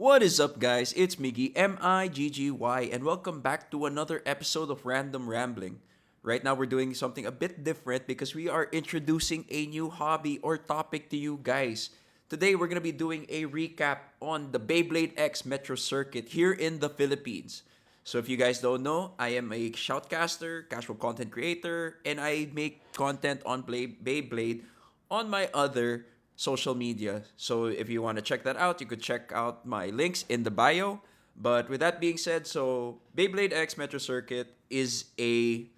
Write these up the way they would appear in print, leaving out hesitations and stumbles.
What is up, guys? It's Miggy, Miggy, and welcome back to another episode of Random Rambling. Right now, we're doing something a bit different because we are introducing a new hobby or topic to you guys. Today, we're going to be doing a recap on the Beyblade X Metro Circuit here in the Philippines. So, if you guys don't know, I am a shoutcaster, casual content creator, and I make content on Beyblade on my other social media. So if you want to check that out, you could check out my links in the bio. But with that being said, so Beyblade X Metro Circuit is a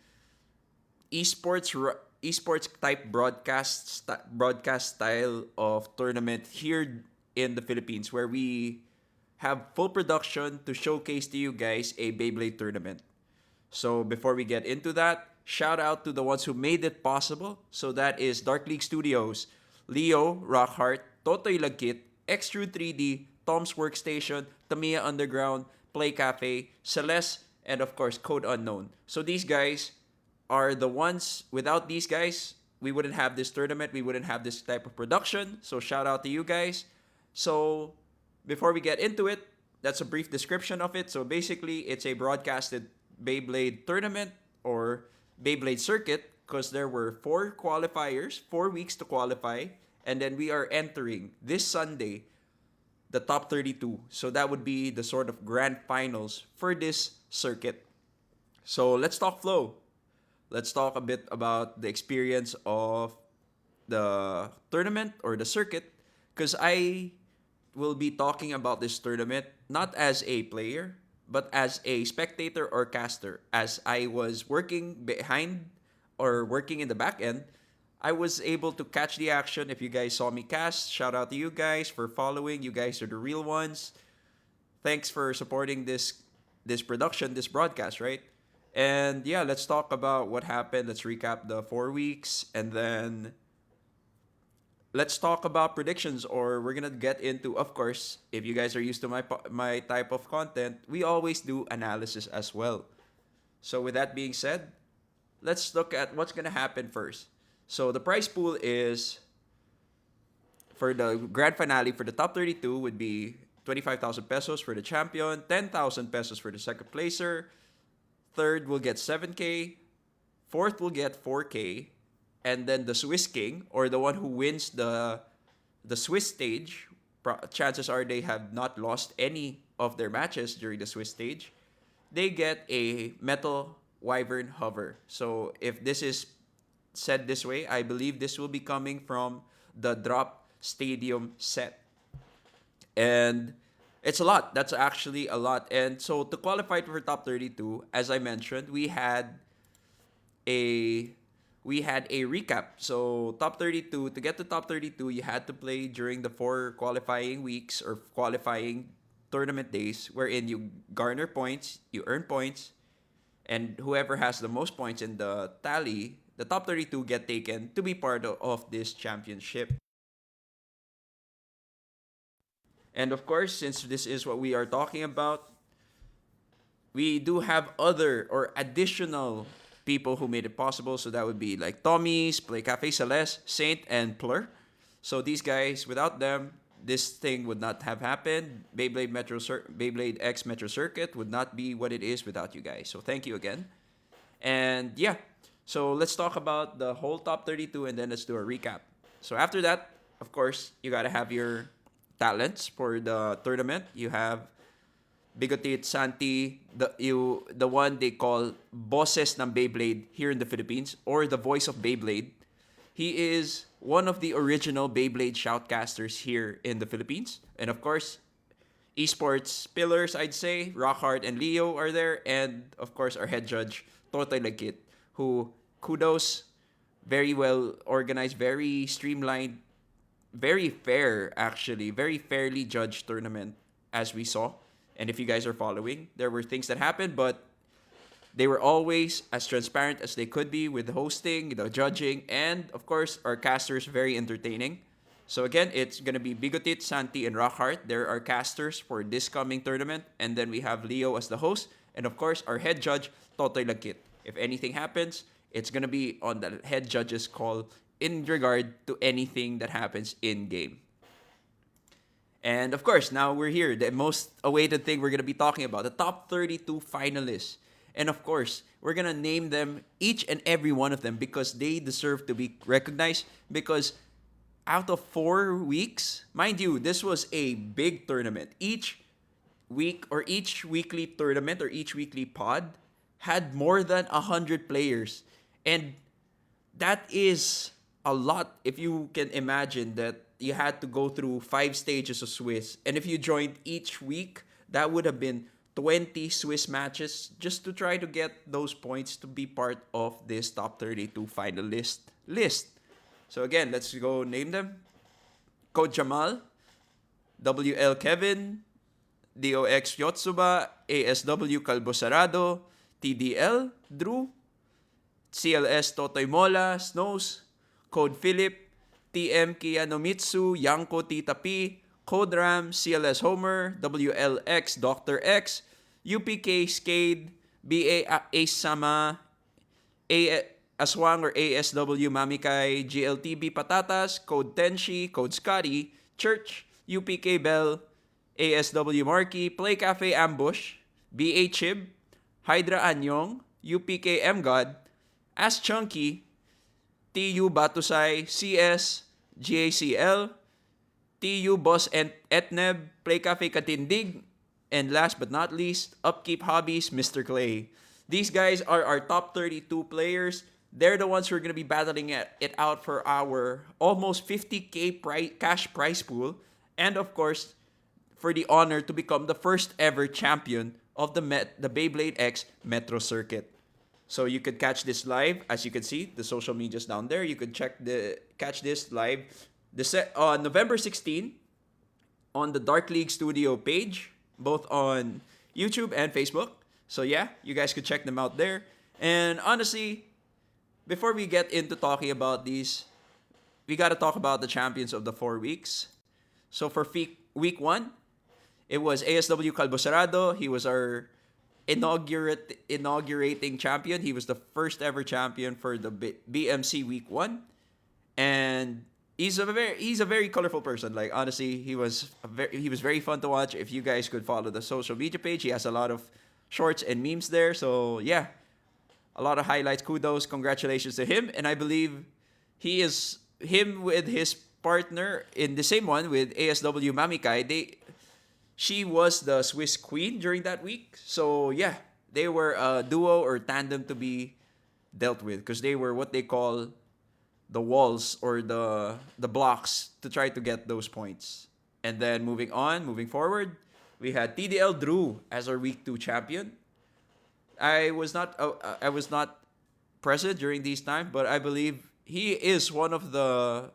esports type broadcast style of tournament here in the Philippines where we have full production to showcase to you guys a Beyblade tournament. So before we get into that, shout out to the ones who made it possible. So that is Dark League Studios, Leo, Rockhart, Totoy Lagkit, Extrude 3D, Tom's Workstation, Tamiya Underground, Play Cafe, Celeste, and of course Code Unknown. So these guys are the ones, without these guys, we wouldn't have this tournament, we wouldn't have this type of production. So shout out to you guys. So before we get into it, that's a brief description of it. So basically, it's a broadcasted Beyblade tournament or Beyblade circuit because there were 4 qualifiers, 4 weeks to qualify, and then we are entering this Sunday the top 32. So that would be the sort of grand finals for this circuit. So let's talk flow. Let's talk a bit about the experience of the tournament or the circuit because I will be talking about this tournament not as a player but as a spectator or caster. As I was working behind or working in the back end, I was able to catch the action. If you guys saw me cast, shout out to you guys for following. You guys are the real ones. Thanks for supporting this production, this broadcast, right? And yeah, let's talk about what happened. Let's recap the 4 weeks and then let's talk about predictions, or we're gonna get into, of course, if you guys are used to my type of content, we always do analysis as well. So with that being said, let's look at what's gonna happen first. So the prize pool is for the grand finale for the top 32 would be 25,000 pesos for the champion, 10,000 pesos for the second placer, third will get 7K, fourth will get 4K, and then the Swiss King or the one who wins the Swiss stage, chances are they have not lost any of their matches during the Swiss stage. They get a metal wyvern hover. So if this is said this way, I believe this will be coming from the Drop Stadium set. And it's a lot. That's actually a lot. And so to qualify for top 32, as I mentioned, a we had a recap. So top 32, to get to top 32, you had to play during the 4 qualifying weeks or qualifying tournament days wherein you garner points, you earn points, and whoever has the most points in the tally, the top 32 get taken to be part of this championship. And of course, since this is what we are talking about, we do have other or additional people who made it possible. So that would be like Tommy's, Play Cafe Celeste, Saint, and Plur. So these guys, without them, this thing would not have happened. Beyblade X Metro Circuit would not be what it is without you guys. So thank you again. And yeah, so let's talk about the whole top 32 and then let's do a recap. So after that, of course, you gotta have your talents for the tournament. You have Bigotit Santi, the one they call bosses ng Beyblade here in the Philippines, or the voice of Beyblade. He is one of the original Beyblade shoutcasters here in the Philippines. And of course, esports pillars, I'd say, Rockhart and Leo are there. And of course, our head judge, Totoy Lagkit, who, kudos, very well organized, very streamlined, very fair, actually, very fairly judged tournament as we saw. And if you guys are following, there were things that happened, but they were always as transparent as they could be with the hosting, the judging, and of course, our casters very entertaining. So again, it's gonna be Bigotit, Santi, and Rockhart. There are casters for this coming tournament, and then we have Leo as the host, and of course, our head judge, Totoy Lagkit. If anything happens, it's gonna be on the head judge's call in regard to anything that happens in game. And of course, now we're here. The most awaited thing we're going to be talking about, the top 32 finalists. And of course, we're going to name them, each and every one of them, because they deserve to be recognized. Because out of 4 weeks, mind you, this was a big tournament. Each week or each weekly tournament or each weekly pod had more than 100 players. And that is a lot if you can imagine that you had to go through 5 stages of Swiss. And if you joined each week, that would have been 20 Swiss matches just to try to get those points to be part of this top 32 finalist list. So again, let's go name them. Code Jamal, WL Kevin, DOX Yotsuba, ASW Calbosarado, TDL Drew, CLS Totoy Mola, Snows, Code Philip, TM Kianomitsu, Yanko Tita P, Code Ram, CLS Homer, WLX Dr. X, UPK Skade, BA Ace Sama, A Aswang or ASW Mamikai, GLTB Patatas, Code Tenshi, Code Scotty, Church, UPK Bell, ASW Marky, Play Cafe Ambush, BA Chib, Hydra Anyong, UPK M God, As Chunky, TU Batusay, CS, GACL, TU Boss Etneb, Play Cafe Katindig, and last but not least, Upkeep Hobbies, Mr. Clay. These guys are our top 32 players. They're the ones who are going to be battling it out for our almost 50K cash prize pool. And of course, for the honor to become the first ever champion of the Beyblade X Metro Circuit. So you could catch this live, as you can see, the social medias down there. You could catch this live November 16 on the Dark League Studio page, both on YouTube and Facebook. So yeah, you guys could check them out there. And honestly, before we get into talking about these, we got to talk about the champions of the 4 weeks. So for week 1, it was ASW Calbosarado. He was our inaugurating champion. He was the first ever champion for the BMC week 1. And he's a very colorful person. Like honestly, he was very fun to watch. If you guys could follow the social media page, he has a lot of shorts and memes there. So yeah, a lot of highlights. Kudos, congratulations to him. And I believe him with his partner in the same one with ASW Mamikai. She was the Swiss queen during that week. So yeah, they were a duo or tandem to be dealt with because they were what they call the walls or the blocks to try to get those points. And then moving forward, we had TDL Drew as our week 2 champion. I was not present during these times, but I believe he is one of the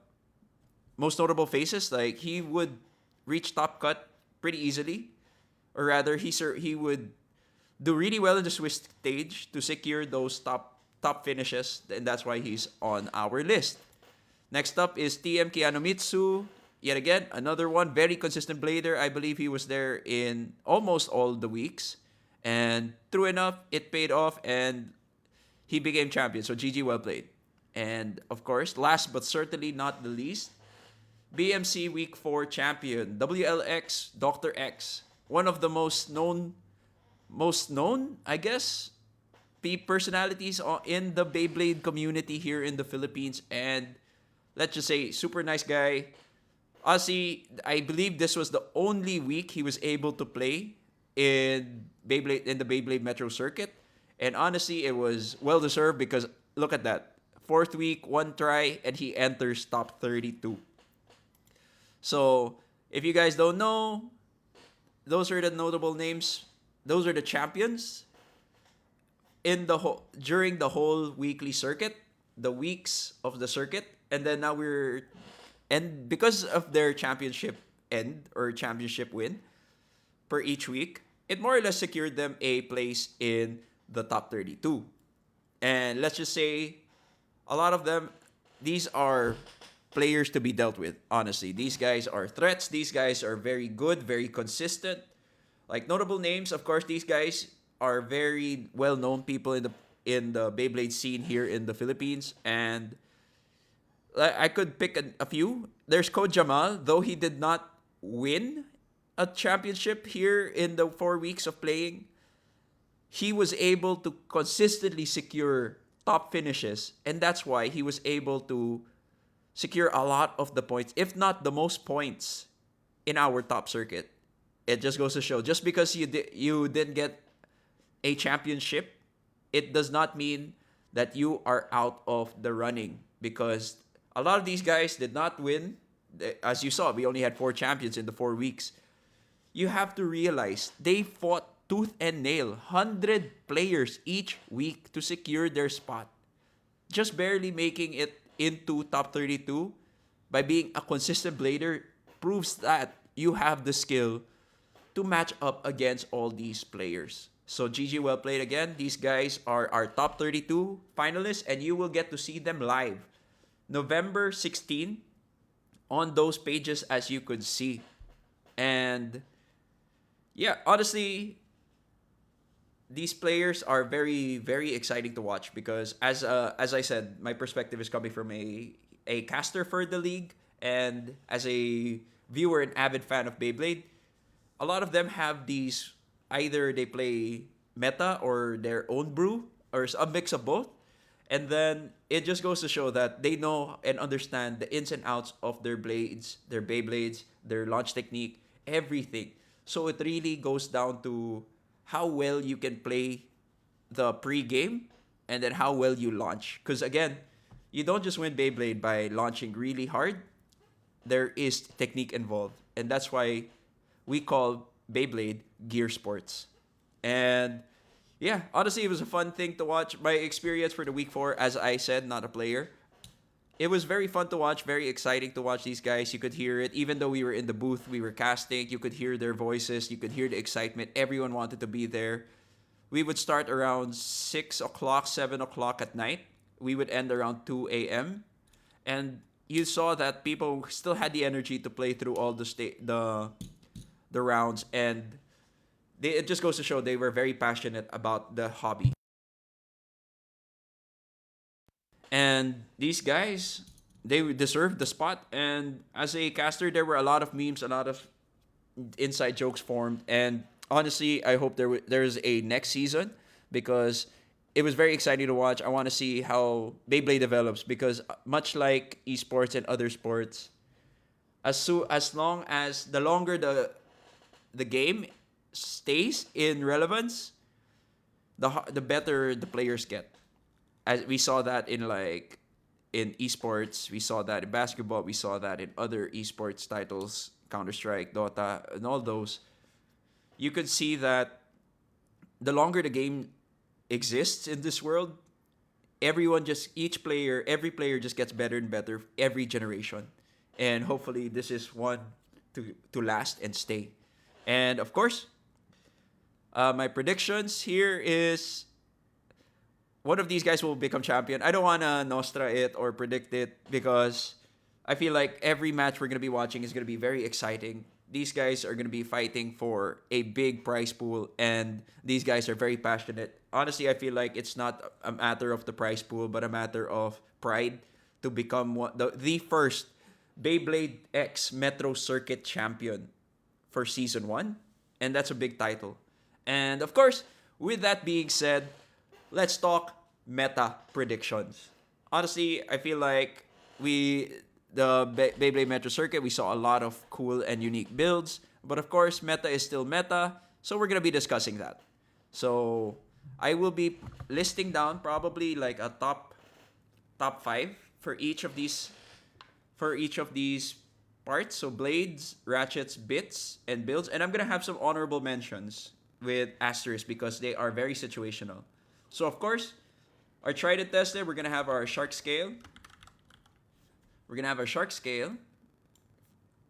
most notable faces. Like he would reach top cut pretty easily, or rather, he would do really well in the Swiss stage to secure those top finishes, and that's why he's on our list. Next up is TM Kianomitsu. Yet again, another one, very consistent blader. I believe he was there in almost all the weeks, and true enough, it paid off, and he became champion. So GG, well played. And of course, last but certainly not the least, BMC Week 4 champion, WLX Dr. X. One of the most known, I guess, personalities in the Beyblade community here in the Philippines. And let's just say, super nice guy. Honestly, I believe this was the only week he was able to play in the Beyblade Metro Circuit. And honestly, it was well-deserved because look at that. 4th week, 1 try, and he enters top 32. So, if you guys don't know, those are the notable names. Those are the champions during the whole weekly circuit, the weeks of the circuit, and then now and because of their championship end or championship win per each week, it more or less secured them a place in the top 32. And let's just say, a lot of them, these are players to be dealt with, honestly. These guys are threats. These guys are very good, very consistent. Like notable names, of course, these guys are very well-known people in the Beyblade scene here in the Philippines. And I could pick a few. There's Code Jamal, though he did not win a championship here in the 4 weeks of playing. He was able to consistently secure top finishes, and that's why he was able to secure a lot of the points, if not the most points in our top circuit. It just goes to show, just because you didn't get a championship, it does not mean that you are out of the running, because a lot of these guys did not win. As you saw, we only had 4 champions in the 4 weeks. You have to realize they fought tooth and nail, 100 players each week to secure their spot. Just barely making it into top 32 by being a consistent blader proves that you have the skill to match up against all these players. So GG, well played again. These guys are our top 32 finalists, and you will get to see them live November 16 on those pages, as you could see. And yeah, honestly, these players are very, very exciting to watch, because as I said, my perspective is coming from a caster for the league, and as a viewer and avid fan of Beyblade, a lot of them have these, either they play meta or their own brew, or a mix of both. And then it just goes to show that they know and understand the ins and outs of their blades, their Beyblades, their launch technique, everything. So it really goes down to how well you can play the pre-game, and then how well you launch. Because again, you don't just win Beyblade by launching really hard. There is technique involved. And that's why we call Beyblade gear sports. And yeah, honestly, it was a fun thing to watch. My experience for the week 4, as I said, not a player. It was very fun to watch, very exciting to watch these guys. You could hear it. Even though we were in the booth, we were casting, you could hear their voices, you could hear the excitement. Everyone wanted to be there. We would start around 6 o'clock, 7 o'clock at night. We would end around 2 a.m. And you saw that people still had the energy to play through all the rounds, and it just goes to show they were very passionate about the hobby. And these guys, they deserve the spot. And as a caster, there were a lot of memes, a lot of inside jokes formed. And honestly, I hope there's a next season, because it was very exciting to watch. I want to see how Beyblade develops, because much like esports and other sports, as long as the longer the game stays in relevance, the better the players get. As we saw that in esports, we saw that in basketball, we saw that in other esports titles, Counter-Strike, Dota, and all those. You could see that the longer the game exists in this world, every player just gets better and better every generation. And hopefully this is one to last and stay. And of course, my predictions here is one of these guys will become champion. I don't want to nostra it or predict it, because I feel like every match we're going to be watching is going to be very exciting. These guys are going to be fighting for a big prize pool, and these guys are very passionate. Honestly, I feel like it's not a matter of the prize pool, but a matter of pride to become the first Beyblade X Metro Circuit champion for Season 1. And that's a big title. And of course, with that being said, let's talk meta predictions. Honestly, I feel like Beyblade Metro Circuit, we saw a lot of cool and unique builds. But of course, meta is still meta. So we're going to be discussing that. So I will be listing down probably like a top 5 for each of these parts. So blades, ratchets, bits, and builds. And I'm going to have some honorable mentions with asterisks, because they are very situational. So of course, our tried and tested, we're going to have our shark scale. We're going to have our shark scale.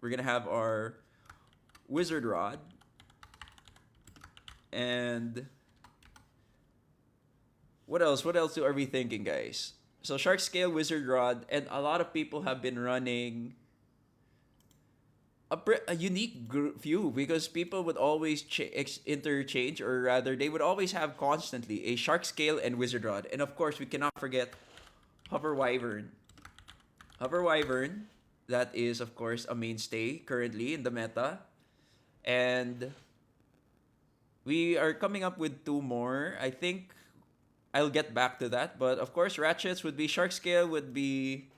We're going to have our wizard rod. And what else? What else are we thinking, guys? So shark scale, wizard rod, and a lot of people have been running a unique view, because people would always interchange, or rather, they would always have constantly a shark scale and wizard rod. And of course, we cannot forget hover wyvern. Hover wyvern That is, of course, a mainstay currently in the meta. And we are coming up with two more. I think I'll get back to that. But of course, ratchets would be shark scale, would be.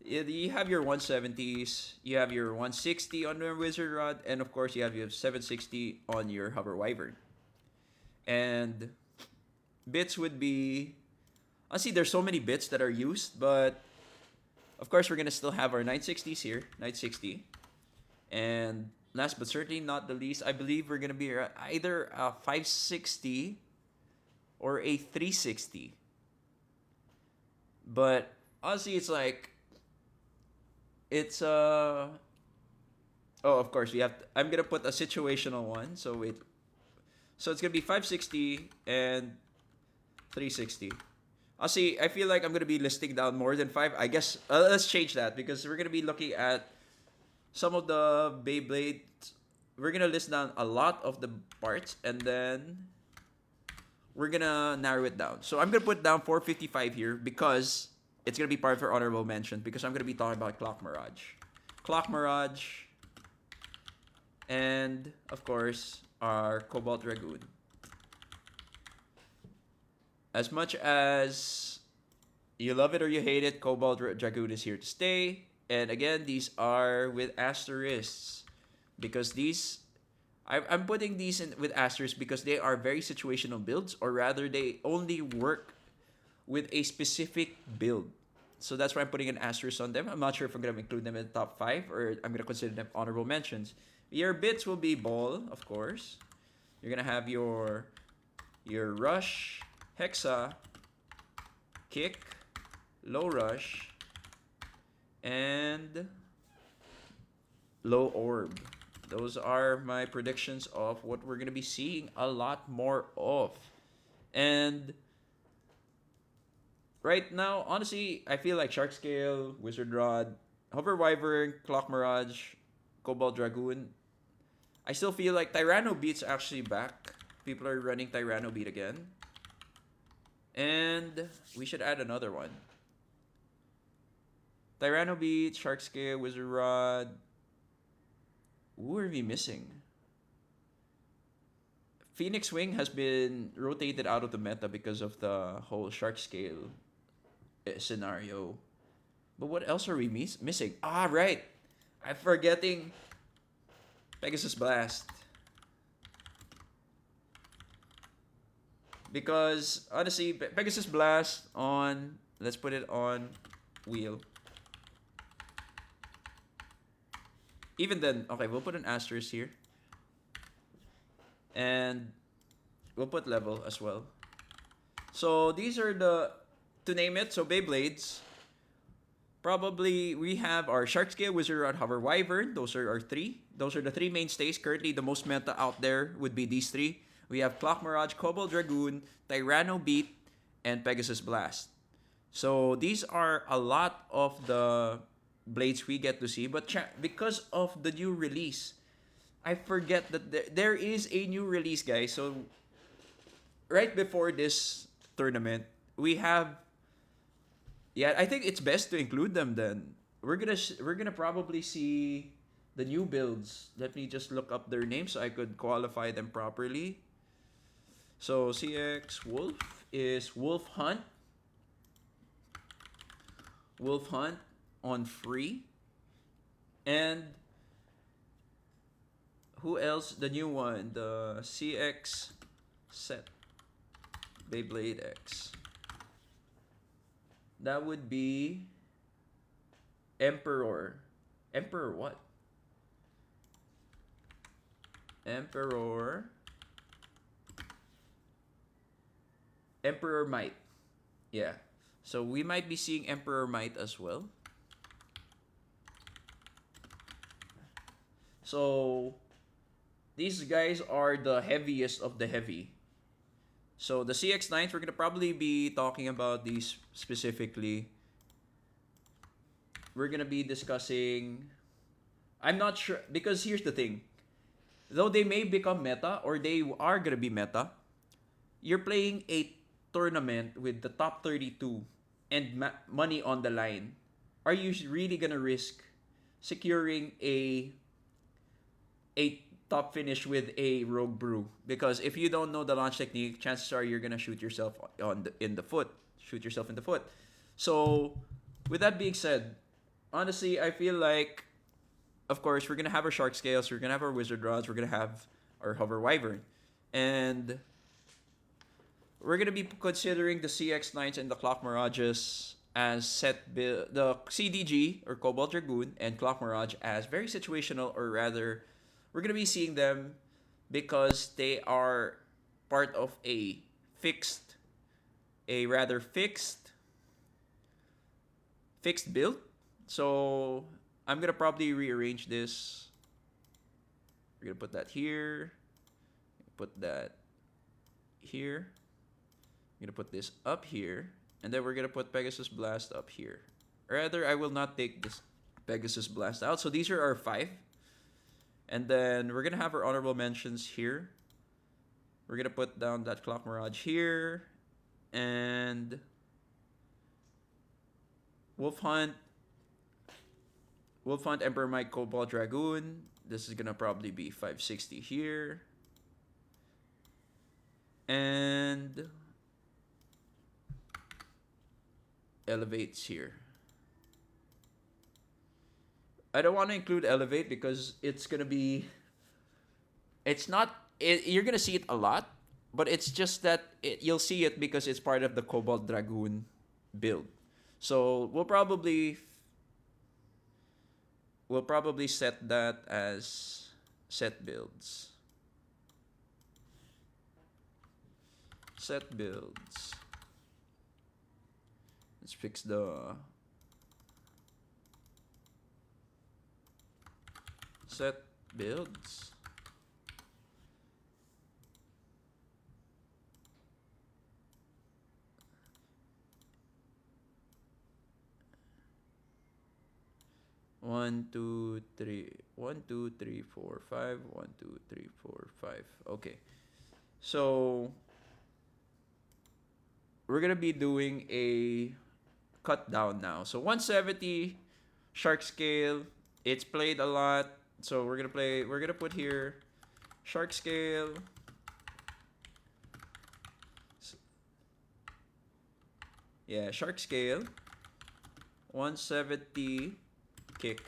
You have your 170s, you have your 160 on your wizard rod, and of course, you have your 760 on your hover wyvern. And bits would be. Honestly, there's so many bits that are used, but of course, we're gonna still have our 960s here, 960. And last but certainly not the least, I believe we're gonna be either a 560 or a 360. But honestly, it's like it's oh, of course we have. I'm gonna put a situational one. So wait. So it's gonna be 560 and 360. See, I feel like I'm gonna be listing down more than five. I guess let's change that because we're gonna be looking at some of the Beyblades. We're gonna list down a lot of the parts and then we're gonna narrow it down. So I'm gonna put down 455 here because it's gonna be part of our honorable mention because I'm gonna be talking about Clock Mirage, and of course our Cobalt Dragoon. As much as you love it or you hate it, Cobalt Dragoon is here to stay. And again, these are with asterisks because these I'm putting these in with asterisks because they are very situational builds, or rather, they only work with a specific build. So that's why I'm putting an asterisk on them. I'm not sure if I'm gonna include them in the top 5 or I'm gonna consider them honorable mentions. Your bits will be ball, of course. You're gonna have your rush, hexa, kick, low rush, and low orb. Those are my predictions of what we're gonna be seeing a lot more of. And right now, honestly, I feel like Shark Scale, Wizard Rod, Hover Wyvern, Clock Mirage, Cobalt Dragoon. I still feel like Tyranno Beat's actually back. People are running Tyranno Beat again. And we should add another one. Tyranno Beat, Shark Scale, Wizard Rod. Who are we missing? Phoenix Wing has been rotated out of the meta because of the whole Shark Scale scenario. But what else are we missing? Ah, right. I'm forgetting Pegasus Blast. Because, honestly, Pegasus Blast on... Let's put it on wheel. Even then, okay, we'll put an asterisk here. And we'll put level as well. So, these are the... To name it, so Beyblades. Probably, we have our Shark Scale, Wizard Rod, Hover Wyvern. Those are our 3. Those are the 3 mainstays. Currently, the most meta out there would be these 3. We have Clock Mirage, Cobalt Dragoon, Tyranno Beat, and Pegasus Blast. So, these are a lot of the blades we get to see. But because of the new release, I forget that there is a new release, guys. So, right before this tournament, we have... Yeah, I think it's best to include them then. We're gonna probably see the new builds. Let me just look up their names so I could qualify them properly. So CX Wolf is Wolf Hunt. Wolf Hunt on free. And who else? The new one, the CX set beybladex. That would be Emperor. Emperor what? Emperor Might. Yeah. So we might be seeing Emperor Might as well. So these guys are the heaviest of the heavy. So the CX9s, we're gonna probably be talking about these specifically. We're gonna be discussing... I'm not sure, because here's the thing. Though they may become meta, or they are gonna be meta, you're playing a tournament with the top 32 and money on the line. are you really gonna risk securing a top finish with a rogue brew? Because if you don't know the launch technique, chances are you're gonna shoot yourself in the foot. Shoot yourself in the foot. So, with that being said, honestly, I feel like, of course, we're gonna have our shark scales, we're gonna have our wizard rods, we're gonna have our hover wyvern, and we're gonna be considering the CX9s and the Clock Mirages as set build, the CDG or Cobalt Dragoon and Clock Mirage as very situational, or rather, we're gonna be seeing them because they are part of a rather fixed build. So I'm gonna probably rearrange this. We're gonna put that here. Put that here. I'm gonna put this up here, and then we're gonna put Pegasus Blast up here. Rather, I will not take this Pegasus Blast out. So these are our 5. And then we're gonna have our honorable mentions here. We're gonna put down that Clock Mirage here. And Wolf Hunt, Emperor Mike, Cobalt Dragoon. This is gonna probably be 560 here. And Elevates here. I don't want to include Elevate because it's gonna be. It's not. You're gonna see it a lot, but it's just that you'll see it because it's part of the Cobalt Dragoon build. So we'll probably set that as set builds. Set builds. Let's fix the set builds. One, two, three, 1, 2, 3, 4, 5. 1, 2, 3, 4, 5. Okay. So we're gonna be doing a cut down now. So 170 shark scale. It's played a lot. So we're gonna put here shark scale. Yeah, shark scale. 170 kick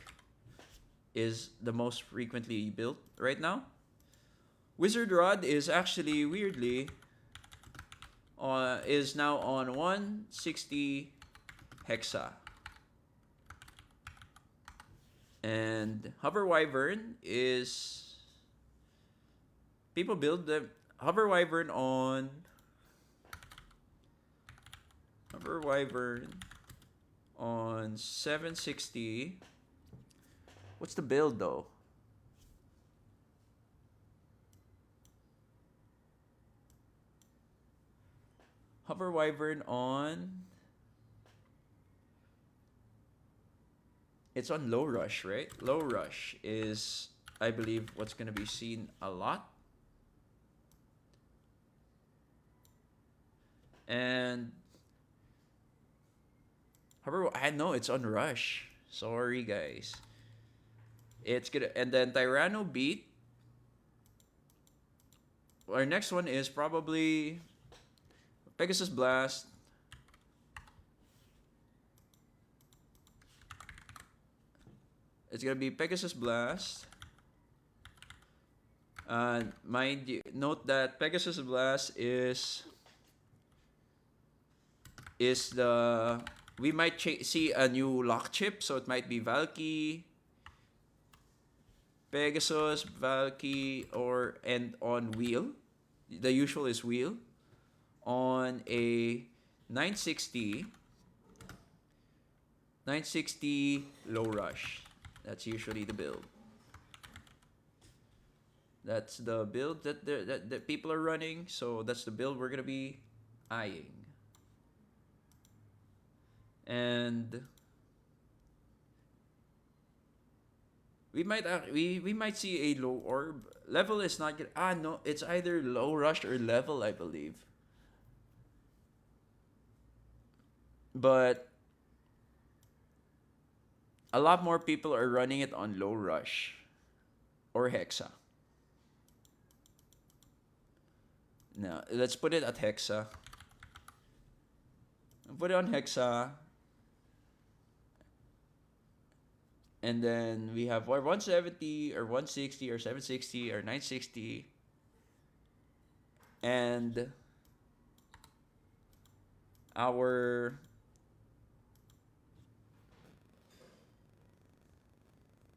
is the most frequently built right now. Wizard Rod is actually weirdly is now on 160 hexa. And Hover Wyvern is people build the Hover Wyvern on Hover Wyvern on 760. What's the build though? Hover Wyvern on. It's on Low Rush, right? Low Rush is, I believe, what's going to be seen a lot. And however, I know it's on Rush. Sorry, guys. It's gonna, and then Tyranno Beat. Our next one is probably Pegasus Blast. It's gonna be Pegasus Blast. Mind you, note that Pegasus Blast is the, we might see a new lock chip, so it might be Valky, Pegasus, Valky, or and on wheel. The usual is wheel on a 960 Low Rush. That's usually the build. That's the build that people are running. So that's the build we're gonna be eyeing. And we might see a low orb. Level is not good. No, it's either Low Rush or level, I believe. But a lot more people are running it on low rush or hexa. Now, let's put it at hexa. Put it on hexa. And then we have our 170 or 160 or 760 or 960. And our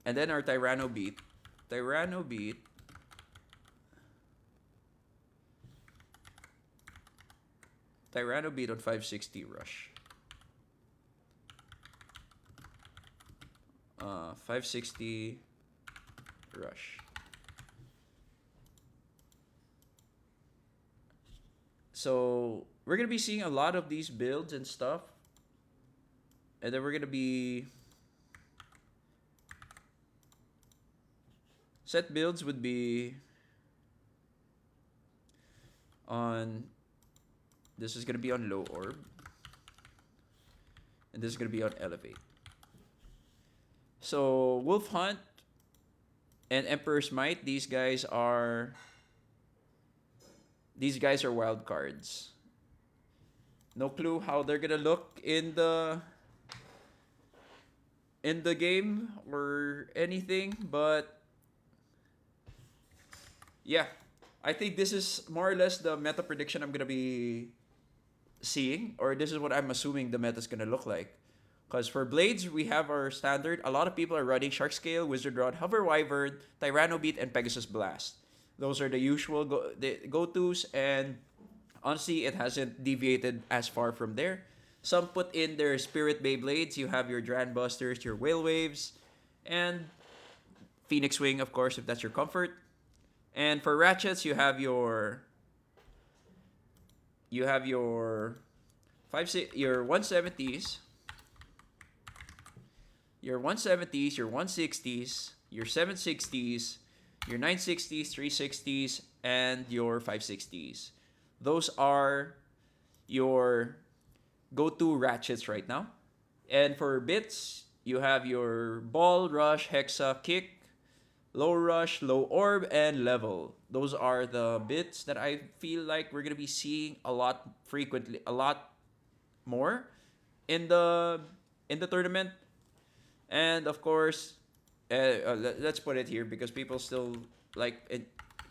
and then our Tyranno beat. Tyranno beat. Tyranno beat on 560 rush. 560 rush. So we're gonna be seeing a lot of these builds and stuff. And then we're gonna be set builds would be on this is gonna be on low orb. And this is gonna be on elevate. So Wolf Hunt and Emperor's Might, these guys are wild cards. No clue how they're gonna look in the game or anything, but yeah, I think this is more or less the meta prediction I'm gonna be seeing, or this is what I'm assuming the meta is gonna look like. Because for Blades, we have our standard. A lot of people are running Shark Scale, Wizard Rod, Hover Wyvern, Tyranno Beat, and Pegasus Blast. Those are the usual go-tos, and honestly, it hasn't deviated as far from there. Some put in their Spirit Beyblades. You have your Dran Busters, your Whale Waves, and Phoenix Wing, of course, if that's your comfort. And for Ratchets, you have your 170s, your 170s, your 160s, your 760s, your 960s, 360s, and your 560s. Those are your go-to ratchets right now. And for bits, you have your ball, rush, hexa, kick, low rush, low orb, and level. Those are the bits that I feel like we're gonna be seeing a lot more in the tournament. And of course, let's put it here because people still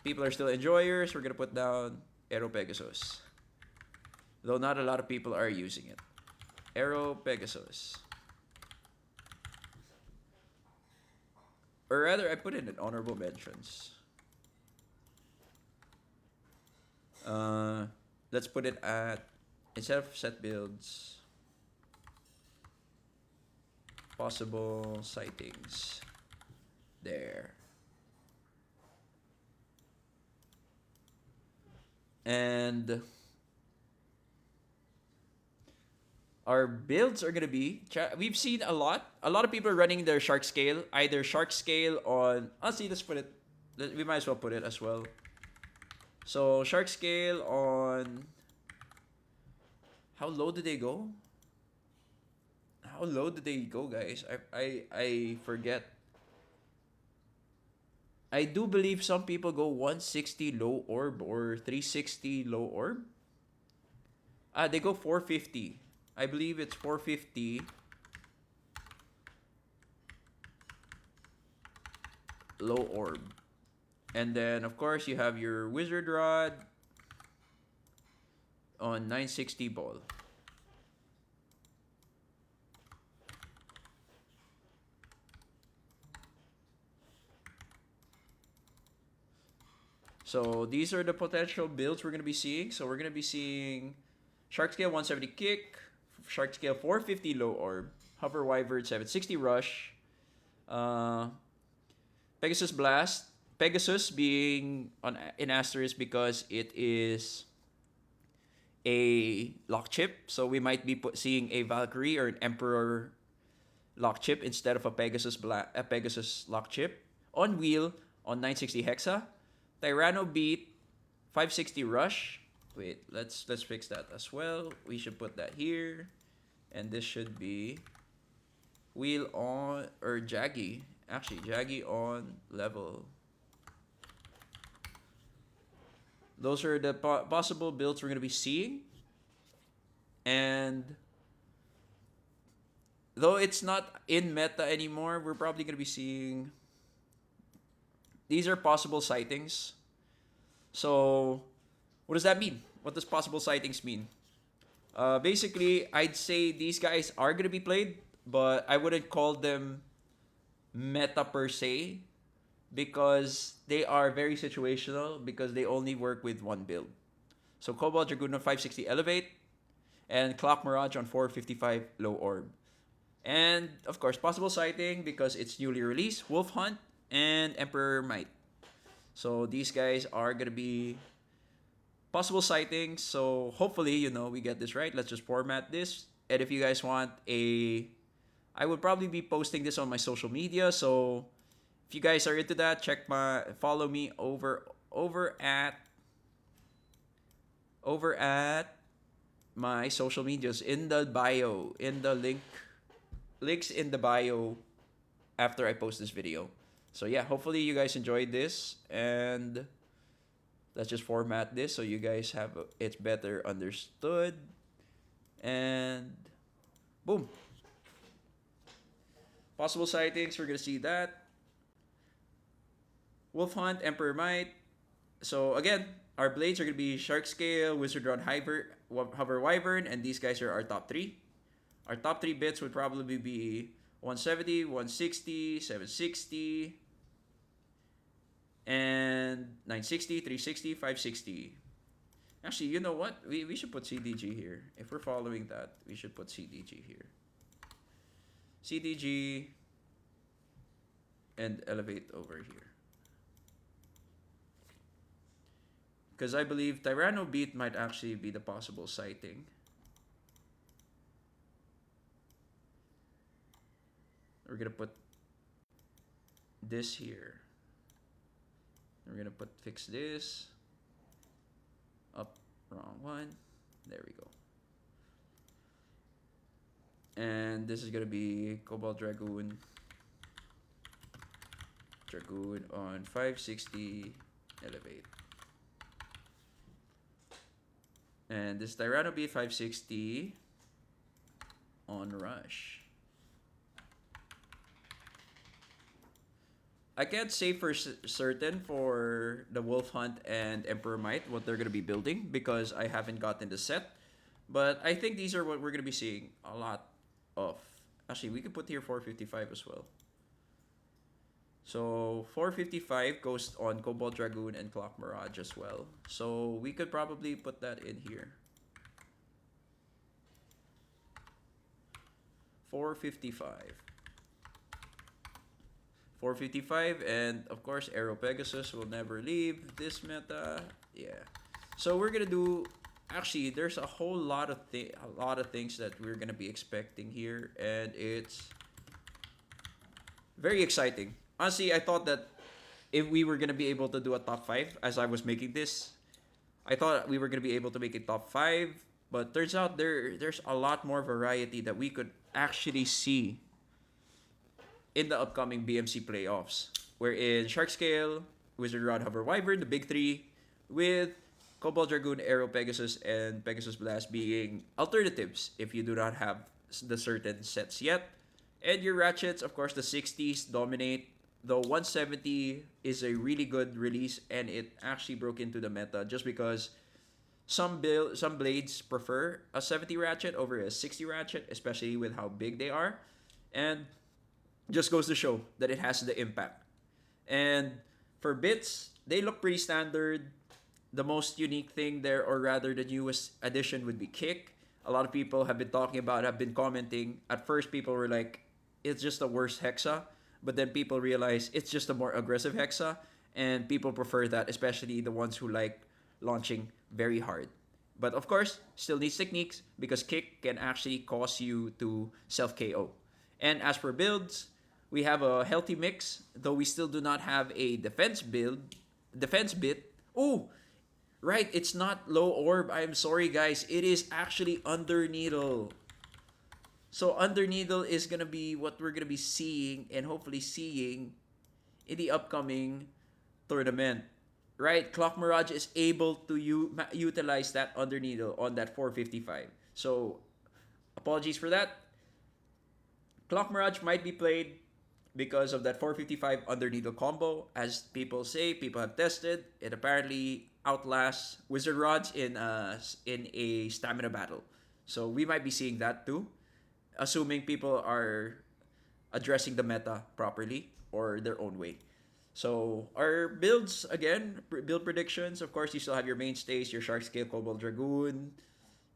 people are still enjoyers. We're gonna put down Aero Pegasus, though not a lot of people are using it. Aero Pegasus, or rather, I put it in honorable mentions. Let's put it at, instead of set builds, possible sightings. There. And our builds are gonna be, we've seen a lot of people are running their Shark Scale, either Shark Scale on, honestly, let's put it, we might as well put it as well. So Shark Scale on, how low did they go? How low did they go, guys? I forget. I do believe some people go 160 low orb or 360 low orb. They go 450. I believe it's 450 low orb. And then, of course, you have your Wizard Rod on 960 ball. So these are the potential builds we're going to be seeing. So we're going to be seeing Shark Scale 170 kick, Shark Scale 450 low orb, Hover Wyvern 760 rush, Pegasus Blast. Pegasus being in asterisk because it is a lock chip. So we might be seeing a Valkyrie or an Emperor lock chip instead of a Pegasus lock chip. On wheel on 960 hexa. Tyranno beat 560 rush. Wait, let's fix that as well. We should put that here. And this should be Wheel on, or Jaggy. Actually, Jaggy on level. Those are the possible builds we're going to be seeing. And though it's not in meta anymore, we're probably going to be seeing. These are possible sightings. So, what does that mean? What does possible sightings mean? Basically, I'd say these guys are going to be played, but I wouldn't call them meta per se because they are very situational because they only work with one build. So Cobalt Dragoon on 560 Elevate and Clock Mirage on 455 Low Orb. And of course, possible sighting because it's newly released, Wolf Hunt and Emperor Might. So these guys are gonna be possible sightings. So hopefully, we get this right. Let's just format this. And if you guys want I would probably be posting this on my social media. So if you guys are into that, follow me over at my social medias in the bio, in the links in the bio after I post this video. So yeah, hopefully you guys enjoyed this, and let's just format this so you guys have it's better understood. And boom. Possible sightings, we're gonna see that. Wolf Hunt, Emperor Might. So again, our blades are gonna be Shark Scale, Wizard Rod, Hover Wyvern, and these guys are our top three. Our top three bits would probably be 170, 160, 760, and 960, 360, 560. Actually, you know what? We should put CDG here. If we're following that, we should put CDG here. CDG and elevate over here. Because I believe Tyranno Beat might actually be the possible sighting. We're gonna put this here. We're gonna fix this. Up, wrong one. There we go. And this is gonna be Cobalt Dragoon. Dragoon on 560 elevate. And this Tyranno Beat 560 on rush. I can't say for certain for the Wolf Hunt and Emperor Might what they're going to be building because I haven't gotten the set. But I think these are what we're going to be seeing a lot of. Actually, we could put here 455 as well. So 455 goes on Cobalt Dragoon and Clock Mirage as well. So we could probably put that in here. 455. 455, and of course Aero Pegasus will never leave this meta. Yeah. So we're gonna do. Actually, there's a whole lot of things that we're gonna be expecting here, and it's very exciting. Honestly, I thought that if we were gonna be able to do a top 5 as I was making this, I thought we were gonna be able to make it top 5, but turns out there's a lot more variety that we could actually see in the upcoming BMC playoffs. Wherein Shark Scale, Wizard Rod, Hover Wyvern, the big three, with Cobalt Dragoon, Aero Pegasus, and Pegasus Blast being alternatives if you do not have the certain sets yet. And your Ratchets, of course, the 60s dominate. The 170 is a really good release, and it actually broke into the meta just because some blades prefer a 70 Ratchet over a 60 Ratchet, especially with how big they are. And just goes to show that it has the impact. And for bits, they look pretty standard. The most unique thing there, or rather the newest addition, would be Kick. A lot of people have been commenting. At first, people were like, it's just a worse Hexa. But then people realize it's just a more aggressive Hexa. And people prefer that, especially the ones who like launching very hard. But of course, still needs techniques because Kick can actually cause you to self-KO. And as for builds, we have a healthy mix, though we still do not have a defense bit. Oh, right, it's not low orb. I'm sorry, guys. It is actually under needle. So Underneedle is gonna be what we're gonna be seeing and hopefully seeing in the upcoming tournament. Right? Clock Mirage is able to utilize that Underneedle on that 455. So apologies for that. Clock Mirage might be played because of that 455 Underneedle combo. As people say, people have tested, it apparently outlasts Wizard Rods in a stamina battle. So we might be seeing that too, assuming people are addressing the meta properly or their own way. So our builds again, build predictions. Of course, you still have your mainstays, your Shark Scale, Cobalt Dragoon,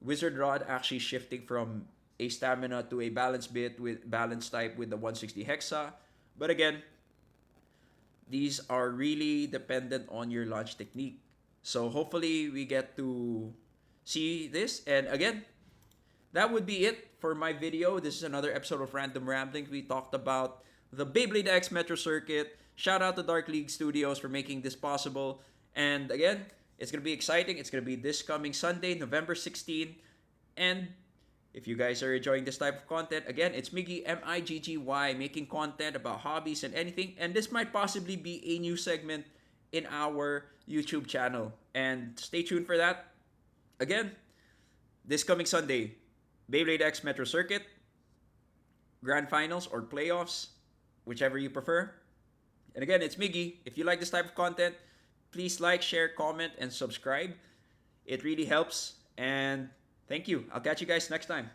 Wizard Rod actually shifting from a stamina to a balance bit with balance type with the 160 Hexa. But again, these are really dependent on your launch technique. So hopefully we get to see this. And again, that would be it for my video. This is another episode of Random Ramblings. We talked about the Beyblade X Metro Circuit. Shout out to Dark League Studios for making this possible. And again, it's going to be exciting. It's going to be this coming Sunday, November 16. And if you guys are enjoying this type of content, again, it's Miggy, Miggy, making content about hobbies and anything. And this might possibly be a new segment in our YouTube channel. And stay tuned for that. Again, this coming Sunday, Beyblade X Metro Circuit, Grand Finals or Playoffs, whichever you prefer. And again, it's Miggy. If you like this type of content, please like, share, comment, and subscribe. It really helps. And thank you. I'll catch you guys next time.